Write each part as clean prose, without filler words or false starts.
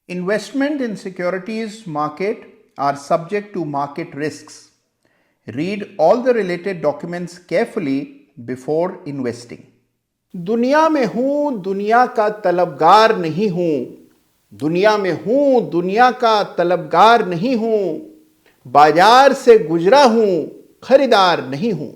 Investment in securities market are subject to market risks. Read all the related documents carefully before investing. दुनिया में हूं, दुनिया का तलबगार नहीं हूं। दुनिया में हूं, दुनिया का तलबगार नहीं हूं। बाजार से गुजरा हूं, खरीदार नहीं हूं।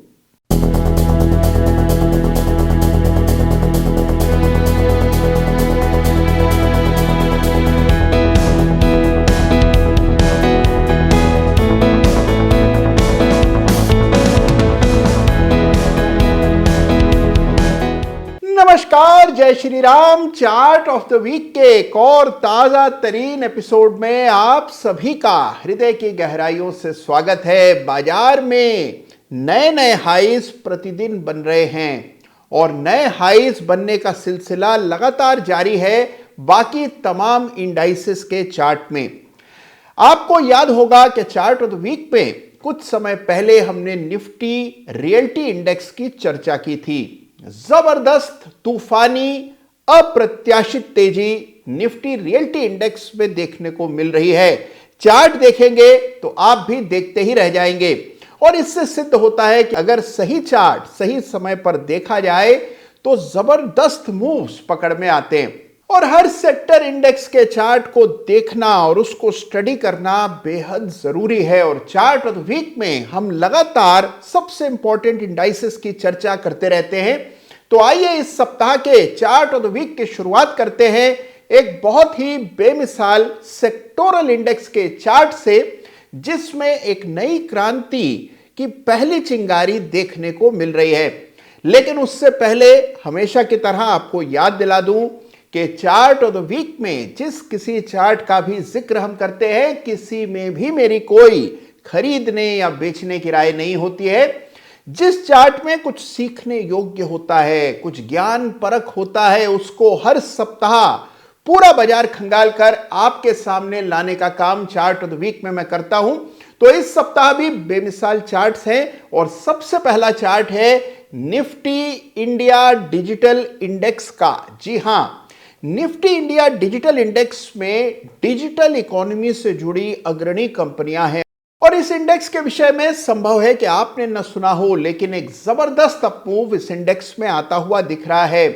नमस्कार, जय Shri Ram. Chart of the week के एक और ताजा तरीन एपिसोड में आप सभी का हृदय की गहराइयों से स्वागत है। बाजार में नए नए हाईज प्रतिदिन बन रहे हैं और नए हाईज बनने का सिलसिला लगातार जारी है बाकी तमाम इंडाइसेस के चार्ट में। आपको याद होगा कि चार्ट ऑफ द वीक पे कुछ समय पहले हमने निफ्टी रियल्टी इंडेक्स की चर्चा की थी। जबरदस्त, तूफानी, अप्रत्याशित तेजी निफ्टी रियल्टी इंडेक्स में देखने को मिल रही है। चार्ट देखेंगे तो आप भी देखते ही रह जाएंगे और इससे सिद्ध होता है कि अगर सही चार्ट सही समय पर देखा जाए तो जबरदस्त मूव्स पकड़ में आते हैं। और हर सेक्टर इंडेक्स के चार्ट को देखना और उसको स्टडी करना बेहद जरूरी है। और चार्ट ऑफ द वीक में हम लगातार सबसे इंपॉर्टेंट इंडाइसेस की चर्चा करते रहते हैं। तो आइए इस सप्ताह के चार्ट ऑफ द वीक की शुरुआत करते हैं एक बहुत ही बेमिसाल सेक्टोरल इंडेक्स के चार्ट से, जिसमें एक नई क्रांति की पहली चिंगारी देखने को मिल रही है। लेकिन उससे पहले हमेशा की तरह आपको याद दिला दूं कि चार्ट ऑफ द वीक में जिस किसी चार्ट का भी जिक्र हम करते हैं, किसी में भी मेरी कोई खरीदने या बेचने की राय नहीं होती है। जिस चार्ट में कुछ सीखने योग्य होता है, कुछ ज्ञान परख होता है, उसको हर सप्ताह पूरा बाजार खंगाल कर आपके सामने लाने का काम चार्ट ऑफ द वीक में मैं करता हूं। तो इस सप्ताह भी बेमिसाल चार्ट्स हैं और सबसे पहला चार्ट है निफ्टी इंडिया डिजिटल इंडेक्स का। जी हां, निफ्टी इंडिया डिजिटल इंडेक्स में डिजिटल इकोनॉमी से जुड़ी अग्रणी कंपनियां हैं और इस इंडेक्स के विषय में संभव है कि आपने न सुना हो, लेकिन एक जबरदस्त अपमूव इस इंडेक्स में आता हुआ दिख रहा है।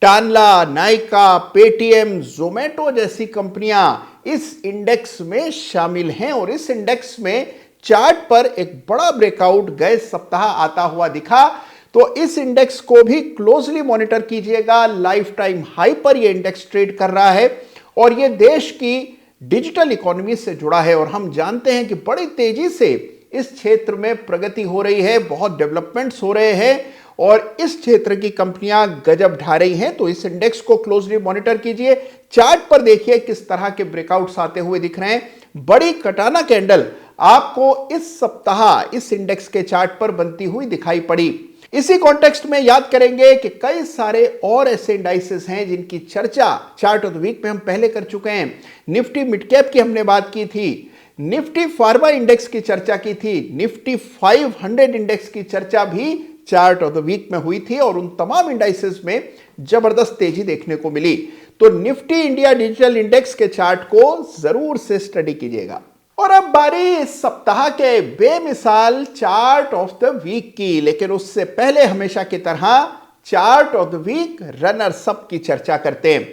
टानला, नाइका, पेटीएम, जोमेटो जैसी कंपनियां इस इंडेक्स में शामिल हैं और इस इंडेक्स में चार्ट पर एक बड़ा ब्रेकआउट गए सप्ताह आता हुआ दिखा। तो इस इंडेक्स को भी क्लोजली मॉनिटर कीजिएगा। लाइफ टाइम हाई पर यह इंडेक्स ट्रेड कर रहा है और यह देश की डिजिटल इकोनॉमी से जुड़ा है और हम जानते हैं कि बड़ी तेजी से इस क्षेत्र में प्रगति हो रही है, बहुत डेवलपमेंट्स हो रहे हैं और इस क्षेत्र की कंपनियां गजब ढा रही हैं। तो इस इंडेक्स को क्लोजली मॉनिटर कीजिए। चार्ट पर देखिए किस तरह के ब्रेकआउट्स आते हुए दिख रहे हैं। बड़ी कटाना कैंडल आपको इस सप्ताह इस इंडेक्स के चार्ट पर बनती हुई दिखाई पड़ी। इसी कॉन्टेक्स्ट में याद करेंगे कि कई सारे और ऐसे इंडाइसेस हैं जिनकी चर्चा चार्ट ऑफ द वीक में हम पहले कर चुके हैं। निफ्टी मिड कैप की हमने बात की थी, निफ्टी फार्मा इंडेक्स की चर्चा की थी, निफ्टी 500 इंडेक्स की चर्चा भी चार्ट ऑफ द वीक में हुई थी और उन तमाम इंडाइसेस में जबरदस्त तेजी देखने को मिली। तो निफ्टी इंडिया डिजिटल इंडेक्स के चार्ट को जरूर से स्टडी कीजिएगा। और अब बारी इस सप्ताह के बेमिसाल चार्ट ऑफ द वीक की, लेकिन उससे पहले हमेशा की तरह chart of the week runners up की चर्चा करते हैं।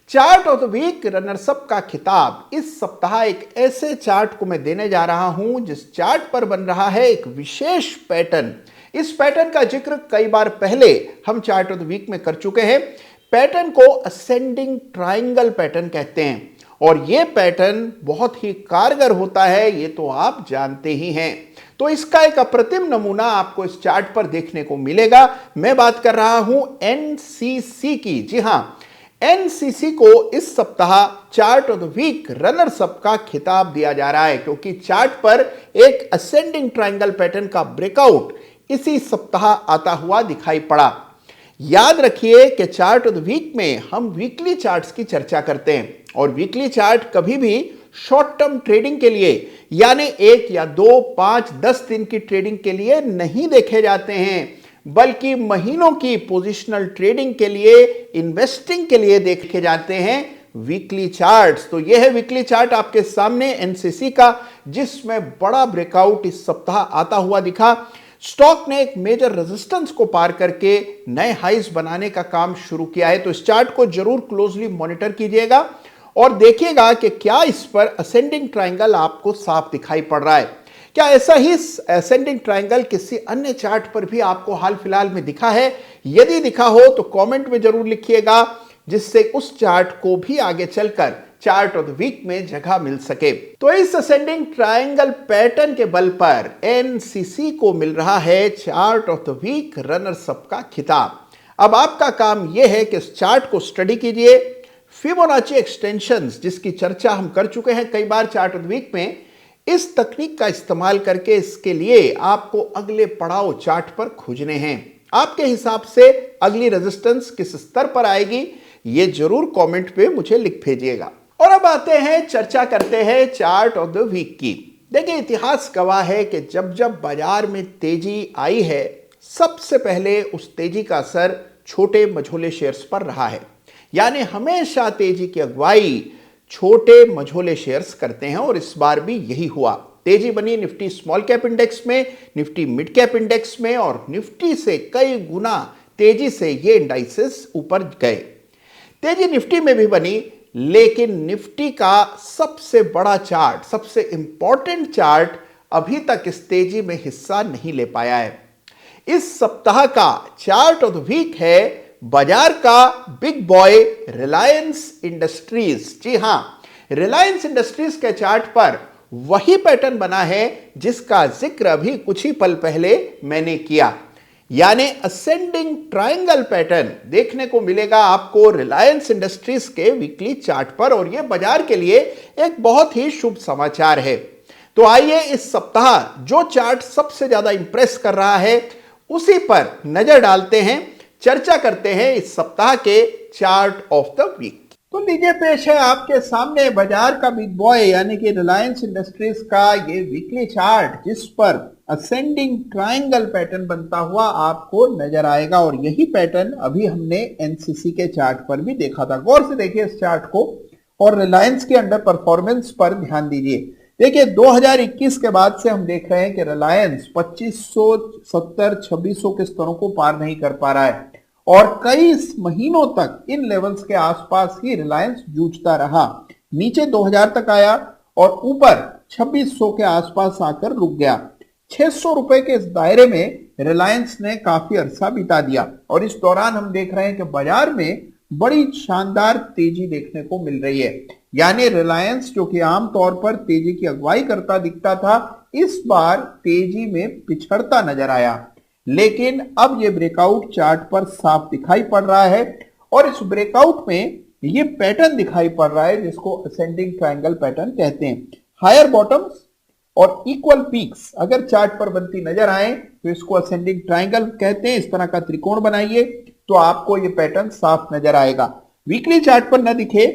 Chart of the week runners up का खिताब इस सप्ताह एक ऐसे चार्ट को मैं देने जा रहा हूं जिस चार्ट पर बन रहा है एक विशेष पैटर्न। इस पैटर्न का जिक्र कई बार पहले हम चार्ट ऑफ द वीक में कर चुके हैं। पैटर्न को असेंडिंग ट्रायंगल पैटर्न कहते हैं और यह पैटर्न बहुत ही कारगर होता है, ये तो आप जानते ही हैं। तो इसका एक अप्रतिम नमूना आपको इस चार्ट पर देखने को मिलेगा। मैं बात कर रहा हूं एनसीसी की। जी हां, एनसीसी को इस सप्ताह chart of the week runners up का खिताब दिया जा रहा है क्योंकि चार्ट पर एक असेंडिंग ट्रायंगल पैटर्न का ब्रेकआउट इसी सप्ताह आता हुआ दिखाई पड़ा। याद रखिए कि चार्ट ऑफ द वीक में हम वीकली चार्ट्स की चर्चा करते हैं और वीकली चार्ट कभी भी शॉर्ट टर्म ट्रेडिंग के लिए यानी 1 या 2, 5, 10 दिन की ट्रेडिंग के लिए नहीं देखे जाते हैं, बल्कि महीनों की पोजिशनल ट्रेडिंग के लिए, इन्वेस्टिंग के लिए देखे जाते हैं। Weekly charts. तो यह है वीकली चार्ट आपके सामने एनसीसी का, जिसमें बड़ा ब्रेकआउट इस सप्ताह आता हुआ दिखा। स्टॉक ने एक मेजर रेजिस्टेंस को पार करके नए हाइज बनाने का काम शुरू किया है। तो इस चार्ट को जरूर क्लोजली मॉनिटर कीजिएगा और देखिएगा कि क्या इस पर असेंडिंग ट्रायंगल आपको साफ दिखाई पड़ रहा है। क्या ऐसा ही असेंडिंग ट्रायंगल किसी अन्य चार्ट पर भी आपको हाल फिलहाल में दिखा है? यदि दिखा हो तो कमेंट में जरूर लिखिएगा, जिससे उस चार्ट को भी आगे चलकर चार्ट ऑफ द वीक में जगह मिल सके। तो इस असेंडिंग ट्रायंगल पैटर्न के बल पर एनसीसी को मिल रहा है chart of the week runners up का खिताब। अब आपका काम यह है कि इस चार्ट को स्टडी कीजिए। फिबोनाची एक्सटेंशंस, जिसकी चर्चा हम कर चुके हैं कई बार चार्ट ऑफ द वीक में, इस तकनीक का इस्तेमाल करके इसके लिए आपको अगले पड़ाव चार्ट पर खोजने हैं। आपके हिसाब से अगली रेजिस्टेंस किस स्तर पर आएगी, ये जरूर कमेंट पे मुझे लिख भेजिएगा। और अब आते हैं, चर्चा करते हैं चार्ट ऑफ द वीक की। देखिए, इतिहास गवाह है कि जब जब बाजार में तेजी आई है, सबसे पहले उस तेजी का असर छोटे मझोले शेयर्स पर रहा है। यानी हमेशा तेजी की अगुवाई छोटे मझोले शेयर्स करते हैं और इस बार भी यही हुआ। तेजी बनी निफ्टी स्मॉल कैप इंडेक्स में, निफ्टी मिड कैप इंडेक्स में, और निफ्टी से कई गुना तेजी से ये इंडाइसेस ऊपर गए। तेजी निफ्टी में भी बनी, लेकिन निफ्टी का सबसे बड़ा चार्ट, सबसे इंपॉर्टेंट चार्ट अभी तक इस तेजी में हिस्सा नहीं ले पाया है। इस सप्ताह का चार्ट ऑफ द वीक है बाजार का बिग बॉय रिलायंस इंडस्ट्रीज। जी हां, रिलायंस इंडस्ट्रीज के चार्ट पर वही पैटर्न बना है जिसका जिक्र अभी कुछ ही पल पहले मैंने किया। यानी असेंडिंग ट्रायंगल पैटर्न देखने को मिलेगा आपको रिलायंस इंडस्ट्रीज के वीकली चार्ट पर, और यह बाजार के लिए एक बहुत ही शुभ समाचार है। तो आइए इस सप्ताह जो चार्ट सबसे ज्यादा इंप्रेस कर रहा है उसी पर नजर डालते हैं, चर्चा करते हैं इस सप्ताह के चार्ट ऑफ द वीक। तो लीजिए, पेश है आपके सामने बाजार का बिग बॉय यानी कि रिलायंस इंडस्ट्रीज का ये वीकली चार्ट, जिस पर असेंडिंग ट्रायंगल पैटर्न बनता हुआ आपको नजर आएगा। और यही पैटर्न अभी हमने एनसीसी के चार्ट पर भी देखा था। गौर से देखिए इस चार्ट को और रिलायंस के अंडर परफॉर्मेंस पर ध्यान दीजिए। देखिए, 2021 के बाद से हम देख रहे हैं कि रिलायंस 2570 2600 के स्तरों को पार नहीं कर पा रहा है और कई महीनों तक इन लेवल्स के आसपास ही रिलायंस जूझता रहा। नीचे 2000 तक आया और ऊपर 2600 के आसपास आकर रुक गया। 600 रुपए के इस दायरे में रिलायंस ने काफी अरसा बिता दिया और इस दौरान हम देख रहे हैं कि बाजार में बड़ी शानदार तेजी देखने को मिल रही है। यानी रिलायंस, जो कि आमतौर पर तेजी की अगुवाई करता दिखता था, इस बार तेजी में पिछड़ता नजर आया। लेकिन अब ये ब्रेकआउट चार्ट पर साफ दिखाई पड़ रहा है और इस ब्रेकआउट में ये पैटर्न दिखाई पड़ रहा है जिसको असेंडिंग ट्रायंगल पैटर्न कहते हैं। हायर बॉटम्स और इक्वल पीक्स अगर चार्ट पर बनती नजर आए तो इसको असेंडिंग ट्रायंगल कहते हैं। इस तरह का त्रिकोण बनाइए तो आपको ये पैटर्न साफ नजर आएगा। वीकली चार्ट पर न दिखे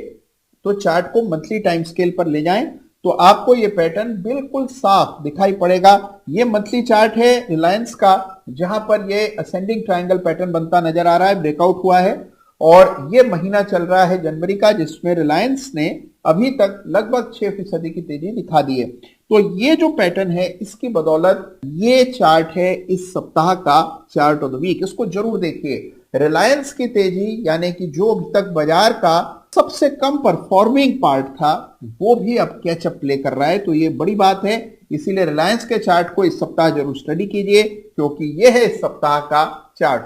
तो चार्ट को मंथली टाइम स्केल पर ले जाएं तो आपको ये पैटर्न बिल्कुल साफ दिखाई पड़ेगा। ये मंथली चार्ट है रिलायंस का, जहां पर ये असेंडिंग ट्रायंगल पैटर्न बनता नजर आ रहा है, ब्रेकआउट हुआ है। और ये महीना चल रहा है जनवरी का, जिसमें रिलायंस ने अभी तक लगभग 6% की तेजी दिखा दी है। तो ये जो पैटर्न है, इसकी बदौलत ये चार्ट है इस सप्ताह का चार्ट ऑफ द वीक। इसको जरूर देखिए। रिलायंस की तेजी, यानी कि जो अभी तक बाजार का सबसे कम परफॉर्मिंग पार्ट था, वो भी अब कैचअप प्ले कर रहा है। तो ये बड़ी बात है, इसीलिए रिलायंस के चार्ट को इस सप्ताह जरूर स्टडी कीजिए, क्योंकि ये है इस सप्ताह का चार्ट।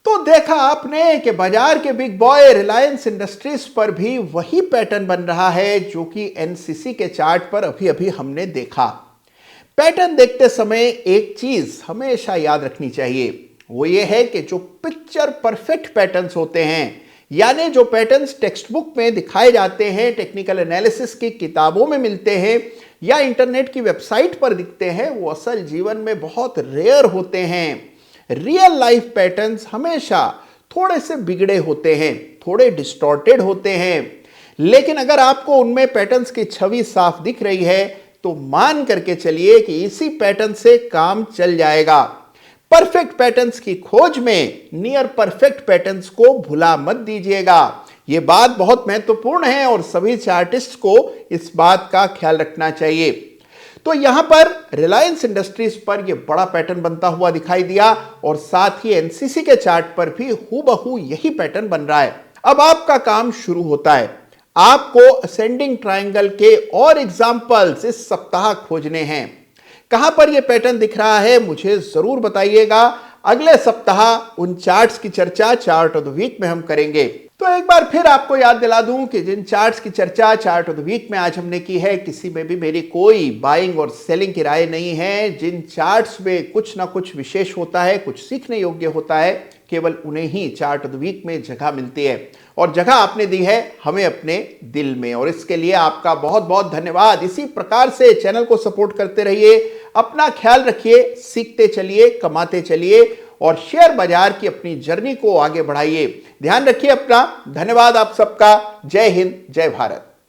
तो देखा आपने कि बाजार के बिग बॉय रिलायंस इंडस्ट्रीज पर भी वही पैटर्न बन रहा है जो कि एनसीसी के चार्ट पर अभी अभी हमने देखा। पैटर्न देखते समय एक चीज हमेशा याद रखनी चाहिए, वो ये है कि जो पिक्चर परफेक्ट पैटर्न्स होते हैं, यानी जो पैटर्न्स टेक्स्ट बुक में दिखाए जाते हैं, टेक्निकल एनालिसिस की किताबों में मिलते हैं या इंटरनेट की वेबसाइट पर दिखते हैं, वो असल जीवन में बहुत रेयर होते हैं। रियल लाइफ पैटर्न्स हमेशा थोड़े से बिगड़े होते हैं, थोड़े डिस्टॉर्टेड होते हैं। लेकिन अगर आपको उनमें पैटर्न्स की छवि साफ दिख रही है तो मान करके चलिए कि इसी पैटर्न से काम चल जाएगा। परफेक्ट पैटर्न्स की खोज में नियर परफेक्ट पैटर्न्स को भुला मत दीजिएगा। ये बात बहुत महत्वपूर्ण है और सभी चार्टिस्ट को इस बात का ख्याल रखना चाहिए। तो यहां पर रिलायंस इंडस्ट्रीज पर यह बड़ा पैटर्न बनता हुआ दिखाई दिया और साथ ही एनसीसी के चार्ट पर भी हूबहू यही पैटर्न बन रहा है। अब आपका काम शुरू होता है। आपको असेंडिंग ट्रायंगल के और एग्जांपल्स इस सप्ताह खोजने हैं। कहां पर यह पैटर्न दिख रहा है मुझे जरूर बताइएगा। अगले सप्ताह उन चार्ट्स की चर्चा चार्ट ऑफ द वीक में हम करेंगे। तो एक बार फिर आपको याद दिला दूं कि जिन चार्ट्स की चर्चा चार्ट ऑफ द वीक में आज हमने की है, किसी में भी मेरी कोई बाइंग और सेलिंग की राय नहीं है। जिन चार्ट्स में कुछ ना कुछ विशेष होता है, कुछ सीखने योग्य होता है, केवल उन्हें ही चार्ट ऑफ द वीक में जगह मिलती है और जगह आपने दी है हमें अपने दिल में, और इसके लिए आपका बहुत बहुत धन्यवाद। इसी प्रकार से चैनल को सपोर्ट करते रहिए, अपना ख्याल रखिए, सीखते चलिए, कमाते चलिए और शेयर बाजार की अपनी जर्नी को आगे बढ़ाइए। ध्यान रखिए अपना। धन्यवाद आप सबका। जय हिंद, जय भारत।